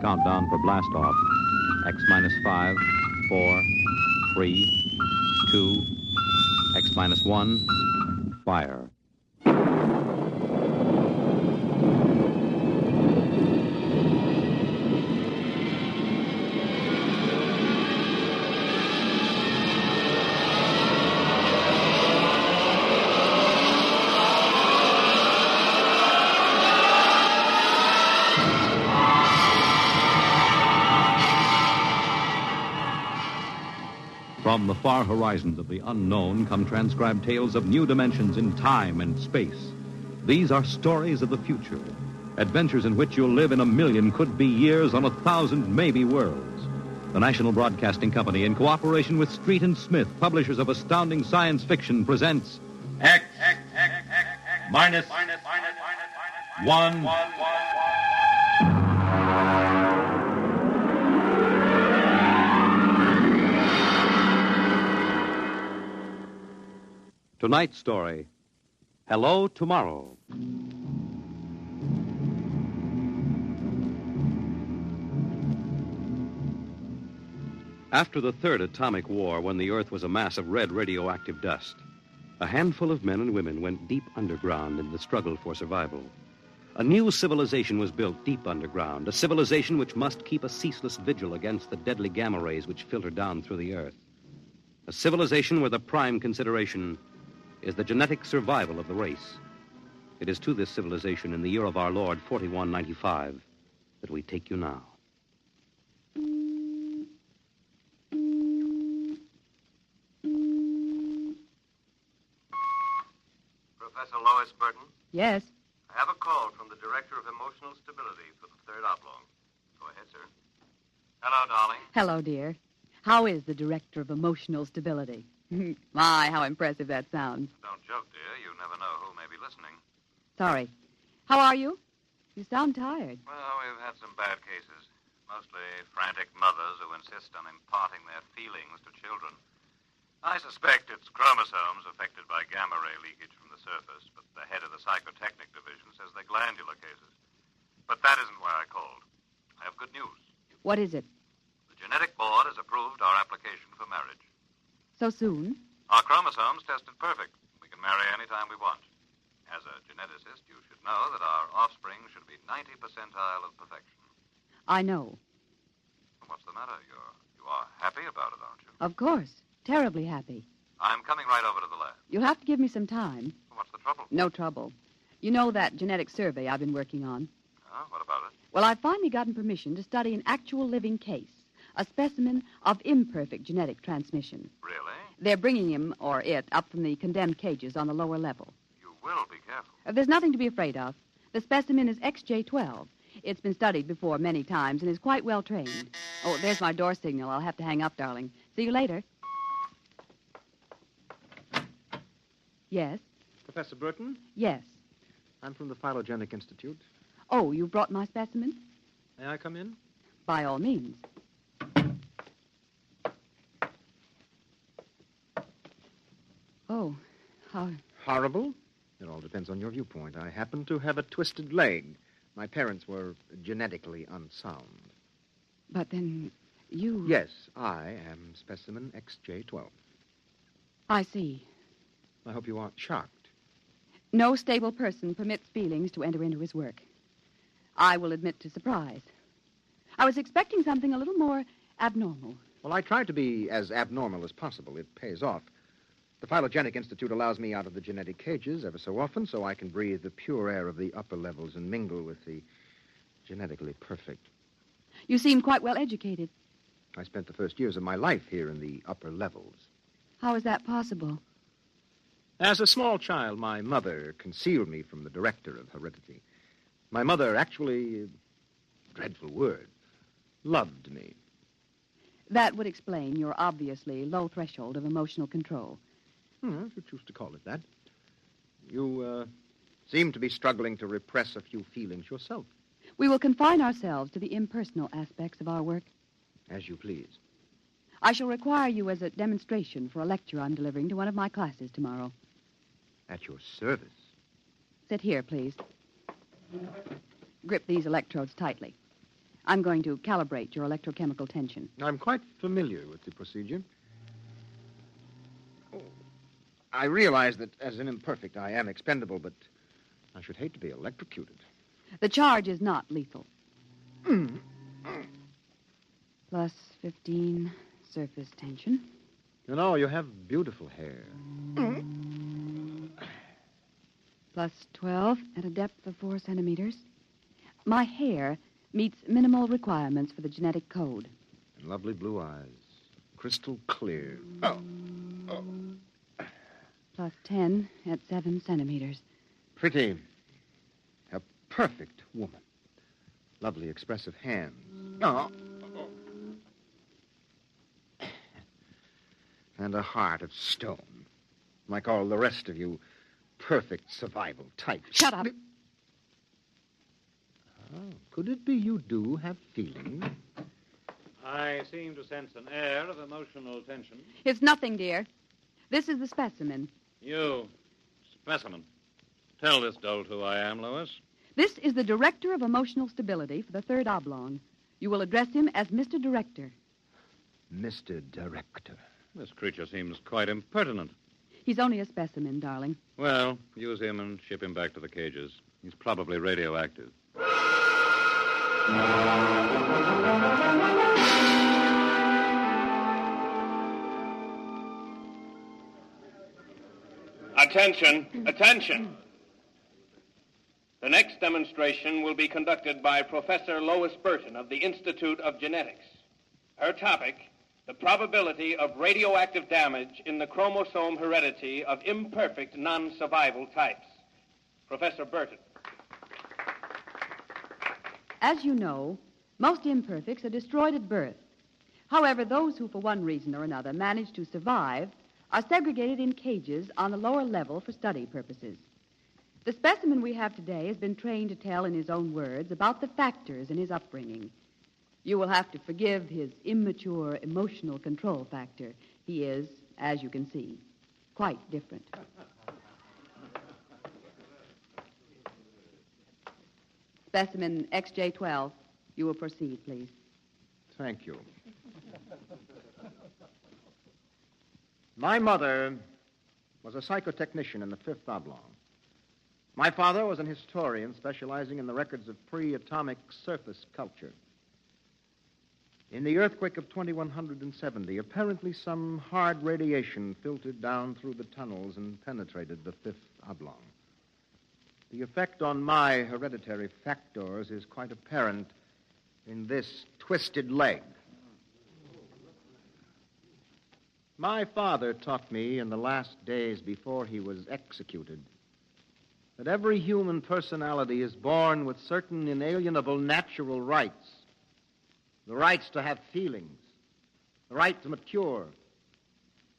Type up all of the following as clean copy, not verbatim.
countdown for blast off. X minus 5, 4, 3, 2, X minus 1, fire. From the far horizons of the unknown come transcribed tales of new dimensions in time and space. These are stories of the future, adventures in which you'll live in a million could-be years on 1,000 maybe worlds. The National Broadcasting Company, in cooperation with Street and Smith, publishers of astounding science fiction, presents X minus 1. Tonight's story, Hello Tomorrow. After the third atomic war, when the Earth was a mass of red radioactive dust, a handful of men and women went deep underground in the struggle for survival. A new civilization was built deep underground, a civilization which must keep a ceaseless vigil against the deadly gamma rays which filter down through the Earth. A civilization where the prime consideration is the genetic survival of the race. It is to this civilization in the year of our Lord, 4195, that we take you now. Professor Lois Burton? Yes. I have a call from the Director of Emotional Stability for the third oblong. Go ahead, sir. Hello, darling. Hello, dear. How is the Director of Emotional Stability? My, how impressive that sounds. Don't joke, dear. You never know who may be listening. Sorry. How are you? You sound tired. Well, we've had some bad cases. Mostly frantic mothers who insist on imparting their feelings to children. I suspect it's chromosomes affected by gamma ray leakage from the surface, but the head of the psychotechnic division says they're glandular cases. But that isn't why I called. I have good news. What is it? The genetic board has approved our application for marriage. So soon? Our chromosomes tested perfect. We can marry any time we want. As a geneticist, you should know that our offspring should be 90 percentile of perfection. I know. What's the matter? You are happy about it, aren't you? Of course. Terribly happy. I'm coming right over to the lab. You'll have to give me some time. What's the trouble? No trouble. You know that genetic survey I've been working on? What about it? Well, I've finally gotten permission to study an actual living case, a specimen of imperfect genetic transmission. Really? They're bringing him, or it, up from the condemned cages on the lower level. You will be careful. There's nothing to be afraid of. The specimen is XJ12. It's been studied before many times and is quite well trained. Oh, there's my door signal. I'll have to hang up, darling. See you later. Yes? Professor Burton? Yes. I'm from the Phylogenetic Institute. Oh, you brought my specimen? May I come in? By all means. Oh, how... Horrible? It all depends on your viewpoint. I happen to have a twisted leg. My parents were genetically unsound. But then you... Yes, I am specimen XJ12. I see. I hope you aren't shocked. No stable person permits feelings to enter into his work. I will admit to surprise. I was expecting something a little more abnormal. Well, I try to be as abnormal as possible. It pays off. The Phylogenetic Institute allows me out of the genetic cages ever so often so I can breathe the pure air of the upper levels and mingle with the genetically perfect. You seem quite well educated. I spent the first years of my life here in the upper levels. How is that possible? As a small child, my mother concealed me from the director of heredity. My mother actually, dreadful word, loved me. That would explain your obviously low threshold of emotional control. If you choose to call it that. You seem to be struggling to repress a few feelings yourself. We will confine ourselves to the impersonal aspects of our work. As you please. I shall require you as a demonstration for a lecture I'm delivering to one of my classes tomorrow. At your service. Sit here, please. Grip these electrodes tightly. I'm going to calibrate your electrochemical tension. I'm quite familiar with the procedure. Oh, I realize that as an imperfect, I am expendable, but I should hate to be electrocuted. The charge is not lethal. Plus 15 surface tension. You know, you have beautiful hair. Plus 12 at a depth of 4 centimeters. My hair meets minimal requirements for the genetic code. And lovely blue eyes. Crystal clear. Plus 10 at 7 centimeters. Pretty. A perfect woman. Lovely expressive hands. And a heart of stone. Like all the rest of you perfect survival types. Shut up. Oh, could it be you do have feelings? I seem to sense an air of emotional tension. It's nothing, dear. This is the specimen. You, specimen. Tell this dolt who I am, Lois. This is the Director of Emotional Stability for the Third Oblong. You will address him as Mr. Director. Mr. Director. This creature seems quite impertinent. He's only a specimen, darling. Well, use him and ship him back to the cages. He's probably radioactive. Attention, attention. The next demonstration will be conducted by Professor Lois Burton of the Institute of Genetics. Her topic, the probability of radioactive damage in the chromosome heredity of imperfect non-survival types. Professor Burton. As you know, most imperfects are destroyed at birth. However, those who, for one reason or another, manage to survive are segregated in cages on the lower level for study purposes. The specimen we have today has been trained to tell in his own words about the factors in his upbringing. You will have to forgive his immature emotional control factor. He is, as you can see, quite different. Specimen XJ12. You will proceed, please. Thank you. My mother was a psychotechnician in the Fifth Oblong. My father was an historian specializing in the records of pre-atomic surface culture. In the earthquake of 2170, apparently some hard radiation filtered down through the tunnels and penetrated the Fifth Oblong. The effect on my hereditary factors is quite apparent in this twisted leg. My father taught me in the last days before he was executed that every human personality is born with certain inalienable natural rights. The rights to have feelings, the right to mature,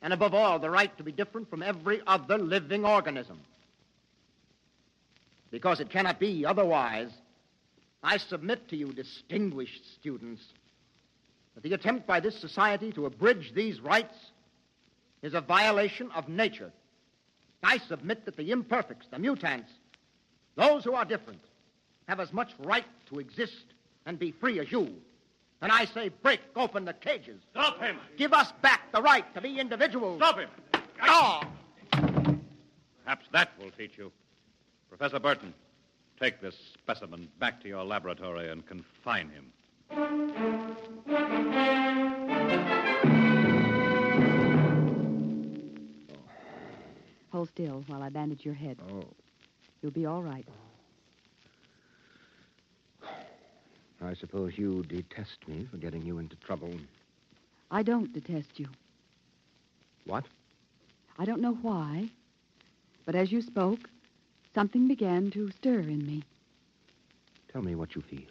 and above all, the right to be different from every other living organism. Because it cannot be otherwise, I submit to you, distinguished students, that the attempt by this society to abridge these rights is a violation of nature. I submit that the imperfects, the mutants, those who are different, have as much right to exist and be free as you. And I say break open the cages. Stop him! Give us back the right to be individuals. Stop him! Oh! Perhaps that will teach you. Professor Burton, take this specimen back to your laboratory and confine him. Hold still while I bandage your head. Oh. You'll be all right. I suppose you detest me for getting you into trouble. I don't detest you. What? I don't know why, but as you spoke, something began to stir in me. Tell me what you feel.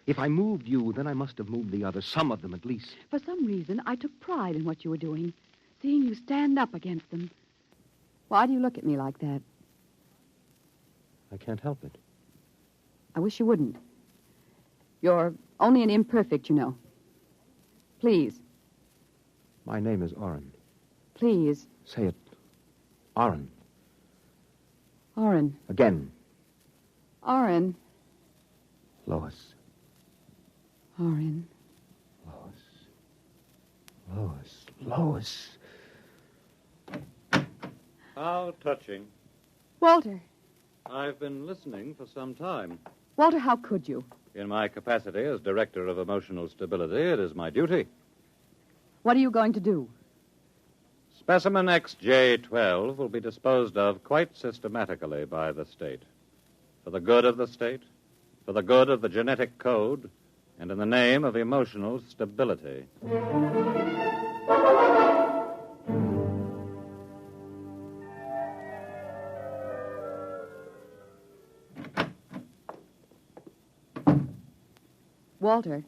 If I moved you, then I must have moved the others, some of them at least. For some reason, I took pride in what you were doing, seeing you stand up against them. Why do you look at me like that? I can't help it. I wish you wouldn't. You're only an imperfect, you know. Please. My name is Orrin. Please. Say it. Orrin. Orrin. Again. Orrin. Lois. Orin. Lois. How touching. Walter. I've been listening for some time. Walter, how could you? In my capacity as Director of Emotional Stability, it is my duty. What are you going to do? Specimen XJ12 will be disposed of quite systematically by the state. For the good of the state, for the good of the genetic code, and in the name of emotional stability. Walter,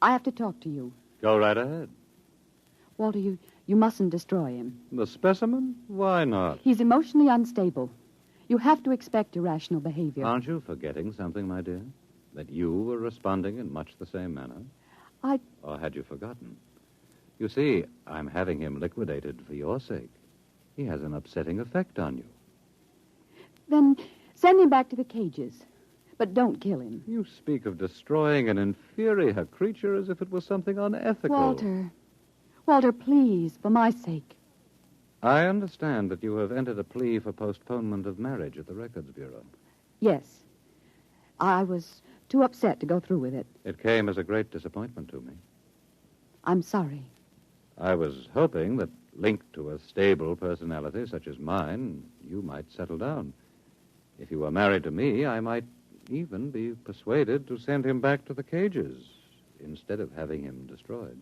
I have to talk to you. Go right ahead. Walter, you mustn't destroy him. The specimen? Why not? He's emotionally unstable. You have to expect irrational behavior. Aren't you forgetting something, my dear? That you were responding in much the same manner? Or had you forgotten? You see, I'm having him liquidated for your sake. He has an upsetting effect on you. Then send him back to the cages. But don't kill him. You speak of destroying an inferior creature as if it was something unethical. Walter, please, for my sake. I understand that you have entered a plea for postponement of marriage at the Records Bureau. Yes. I was too upset to go through with it. It came as a great disappointment to me. I'm sorry. I was hoping that, linked to a stable personality such as mine, you might settle down. If you were married to me, I might even be persuaded to send him back to the cages instead of having him destroyed.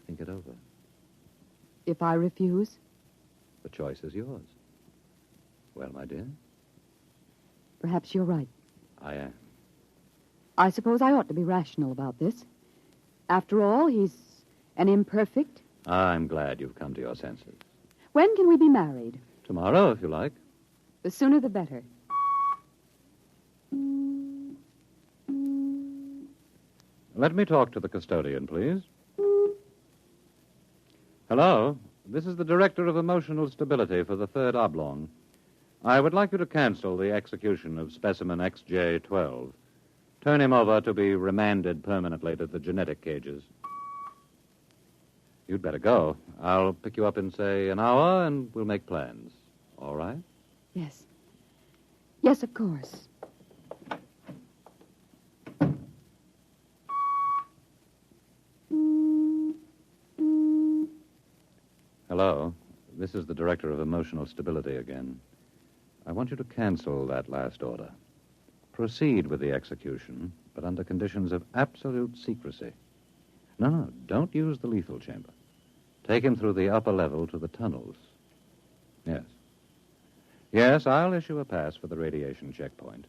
Think it over. If I refuse? The choice is yours. Well, my dear? Perhaps you're right. I am. I suppose I ought to be rational about this. After all, he's an imperfect. I'm glad you've come to your senses. When can we be married? Tomorrow, if you like. The sooner the better. Let me talk to the custodian, please. Hello. This is the Director of Emotional Stability for the Third Oblong. I would like you to cancel the execution of specimen XJ12. Turn him over to be remanded permanently to the genetic cages. You'd better go. I'll pick you up in, say, an hour, and we'll make plans. All right? Yes. Yes, of course. Hello. This is the Director of Emotional Stability again. I want you to cancel that last order. Proceed with the execution, but under conditions of absolute secrecy. No, don't use the lethal chamber. Take him through the upper level to the tunnels. Yes. Yes, I'll issue a pass for the radiation checkpoint.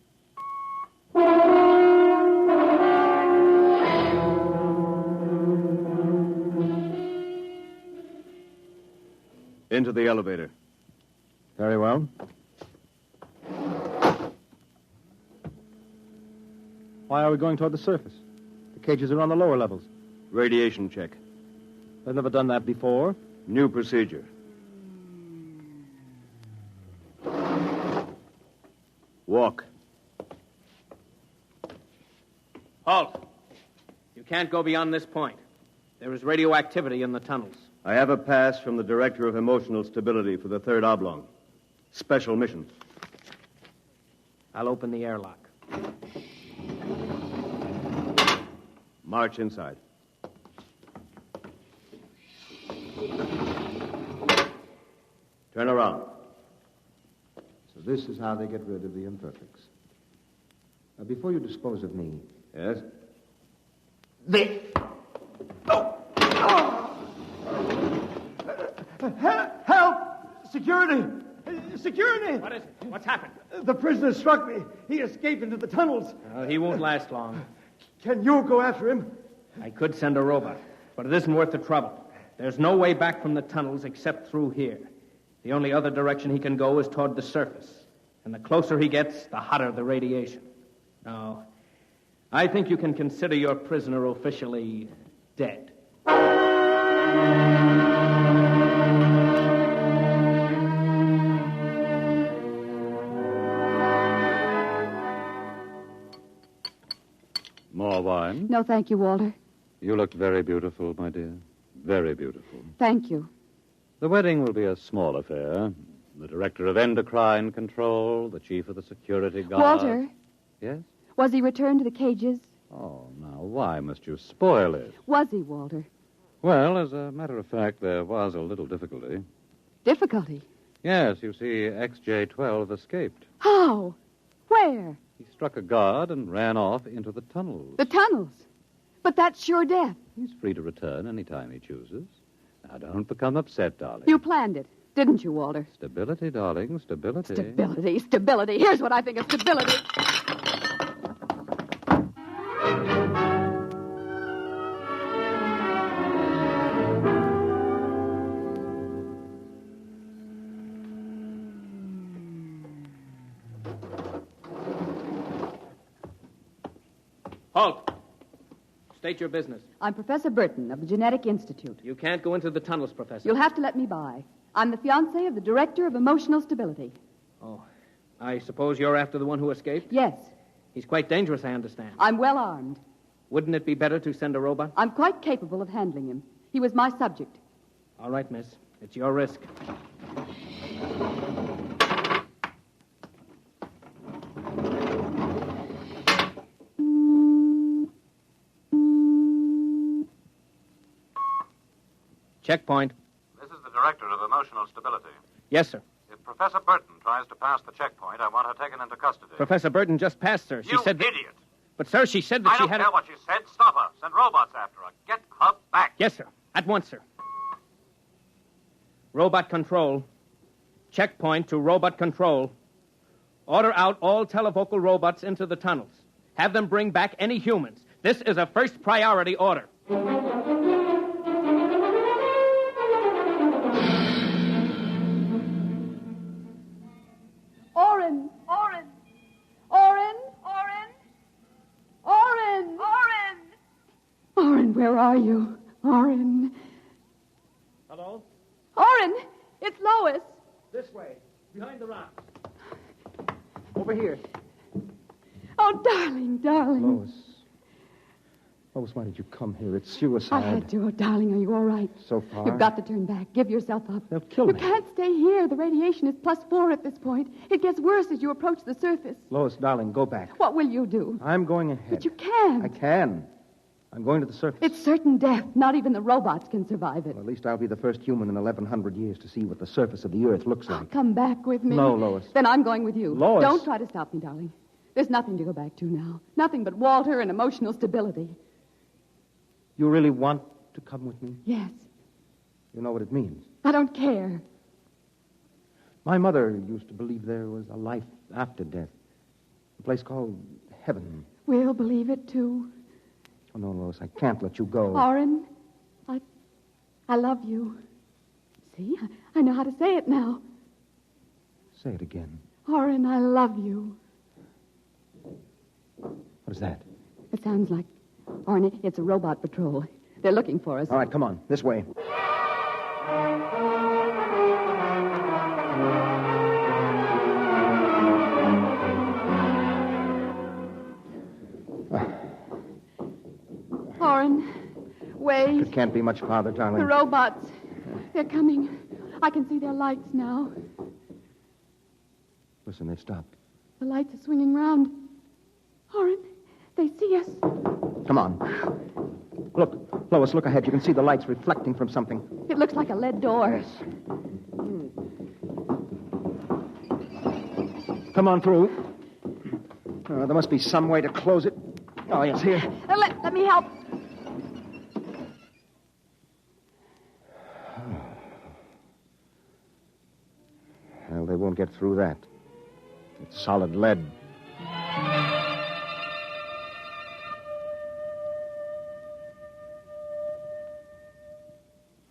Into the elevator. Very well. Why are we going toward the surface? The cages are on the lower levels. Radiation check. I've never done that before. New procedure. Walk. Halt. You can't go beyond this point. There is radioactivity in the tunnels. I have a pass from the Director of Emotional Stability for the Third Oblong. Special mission. I'll open the airlock. March inside. Turn around. So this is how they get rid of the imperfects. Now, before you dispose of me... Yes? Help! Security! Security! What is it? What's happened? The prisoner struck me. He escaped into the tunnels. He won't last long. Can you go after him? I could send a robot, but it isn't worth the trouble. There's no way back from the tunnels except through here. The only other direction he can go is toward the surface. And the closer he gets, the hotter the radiation. No, I think you can consider your prisoner officially dead. More wine? No, thank you, Walter. You look very beautiful, my dear. Very beautiful. Thank you. The wedding will be a small affair. The director of endocrine control, the chief of the security guard. Walter. Yes? Was he returned to the cages? Oh, now, why must you spoil it? Was he, Walter? Well, as a matter of fact, there was a little difficulty. Difficulty? Yes, you see, XJ-12 escaped. How? Where? He struck a guard and ran off into the tunnels. The tunnels. But that's sure death. He's free to return any time he chooses. Now, don't become upset, darling. You planned it, didn't you, Walter? Stability, darling, stability. Stability, stability. Here's what I think of stability. Halt. State your business. I'm Professor Burton of the Genetic Institute. You can't go into the tunnels, Professor. You'll have to let me by. I'm the fiancée of the Director of Emotional Stability. Oh, I suppose you're after the one who escaped? Yes. He's quite dangerous, I understand. I'm well armed. Wouldn't it be better to send a robot? I'm quite capable of handling him. He was my subject. All right, miss. It's your risk. Checkpoint. This is the director of emotional stability. Yes, sir. If Professor Burton tries to pass the checkpoint, I want her taken into custody. Professor Burton just passed, sir. She You said that... idiot! But, sir, she said that I she don't had... care what she said. Stop her. Send robots after her. Get her back. Yes, sir. At once, sir. Robot control. Checkpoint to robot control. Order out all televocal robots into the tunnels. Have them bring back any humans. This is a first priority order. Oren! Oren! Oren! Oren! Oren! Oren! Oren, where are you? Oren. Hello? Oren! It's Lois. This way. Behind the rock. Over here. Oh, darling, darling. Lois. Lois, why did you come here? It's suicide. I had to. Oh, darling, are you all right? So far. You've got to turn back. Give yourself up. They'll kill You me. can't stay here. The radiation is +4 at this point. It gets worse as you approach the surface. Lois, darling, go back. What will you do? I'm going ahead. But you can't. I can. I'm going to the surface. It's certain death. Not even the robots can survive it. Well, at least I'll be the first human in 1,100 years to see what the surface of the Earth looks like. Come back with me. No, Lois. Then I'm going with you. Lois. Don't try to stop me, darling. There's nothing to go back to now. Nothing but Walter and emotional stability. You really want to come with me? Yes. You know what it means. I don't care. My mother used to believe there was a life after death. A place called heaven. We'll believe it, too. Oh, no, Lois, I can't let you go. Oren, I love you. See, I know how to say it now. Say it again. Oren, I love you. What is that? It sounds like... Oren, it's a robot patrol. They're looking for us. All right, come on. This way. Oren, wait. It can't be much farther, darling. The robots. They're coming. I can see their lights now. Listen, they've stopped. The lights are swinging round. Oren, they see us. Come on. Look, Lois, look ahead. You can see the lights reflecting from something. It looks like a lead door. Come on through. There must be some way to close it. Oh, yes, here. Let me help. Well, they won't get through that. It's solid lead.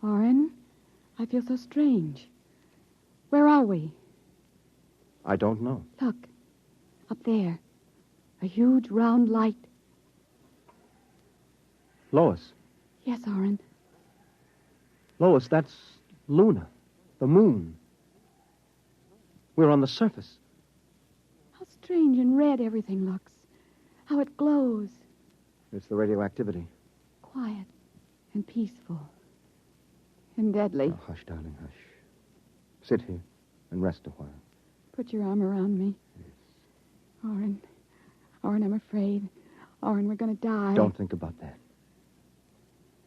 Oren, I feel so strange. Where are we? I don't know. Look, up there. A huge round light. Lois. Yes, Oren. Lois, that's Luna, the moon. We're on the surface. How strange and red everything looks. How it glows. It's the radioactivity. Quiet and peaceful and deadly. Oh, hush, darling, hush. Sit here and rest a while. Put your arm around me. Yes. Orrin, I'm afraid. Orrin, we're going to die. Don't think about that.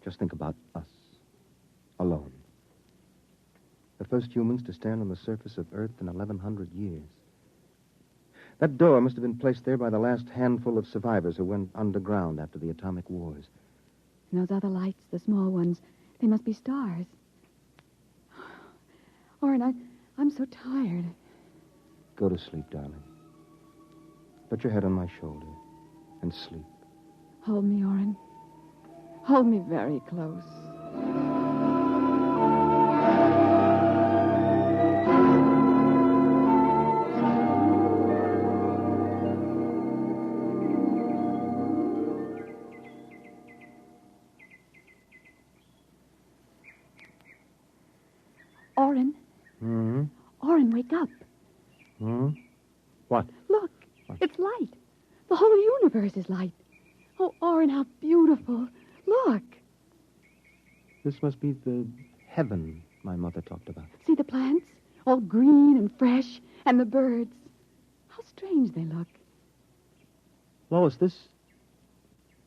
Just think about us. Alone. The first humans to stand on the surface of Earth in 1,100 years. That door must have been placed there by the last handful of survivors who went underground after the atomic wars. And those other lights, the small ones, they must be stars. Orrin, I'm so tired. Go to sleep, darling. Put your head on my shoulder and sleep. Hold me, Orrin. Hold me very close. Orrin. Hmm? Orrin, wake up. Hmm? What? Look, it's light. The whole universe is light. Oh, Orrin, how beautiful. Look. This must be the heaven my mother talked about. See the plants? All green and fresh. And the birds. How strange they look. Lois, this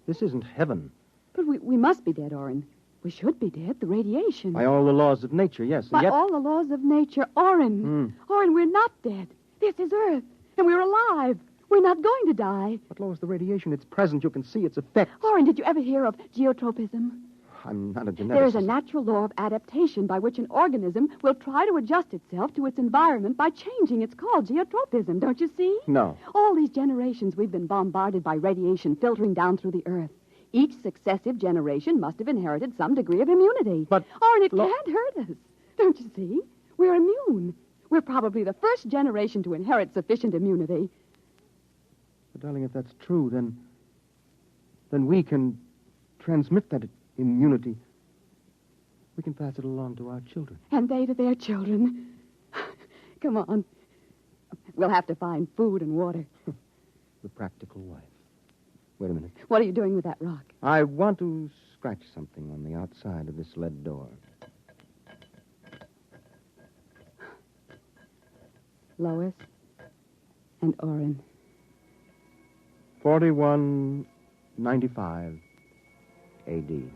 isn't heaven. But we must be dead, Orrin. We should be dead. The radiation. By all the laws of nature, yes. By and yet... all the laws of nature. Orrin. Orrin, we're not dead. This is Earth. And we're alive. We're not going to die. But, Lois, the radiation, it's present. You can see its effects. Orrin, did you ever hear of geotropism? I'm not a geneticist. There is a natural law of adaptation by which an organism will try to adjust itself to its environment by changing. It's called geotropism, don't you see? No. All these generations we've been bombarded by radiation filtering down through the Earth. Each successive generation must have inherited some degree of immunity. But... Orrin, it can't hurt us. Don't you see? We're immune. We're probably the first generation to inherit sufficient immunity. But, darling, if that's true, then we can transmit that immunity. We can pass it along to our children. And they to their children. Come on. We'll have to find food and water. The practical wife. Wait a minute. What are you doing with that rock? I want to scratch something on the outside of this lead door. Lois and Orrin. 4195 A.D.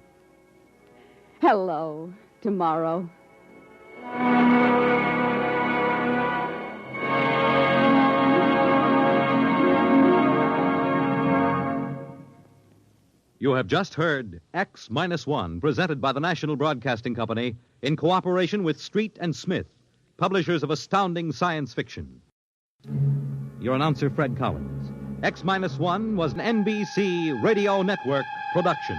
Hello, tomorrow. You have just heard X-1, presented by the National Broadcasting Company in cooperation with Street and Smith, publishers of astounding science fiction. Your announcer, Fred Collins. X-1 was an NBC Radio Network production.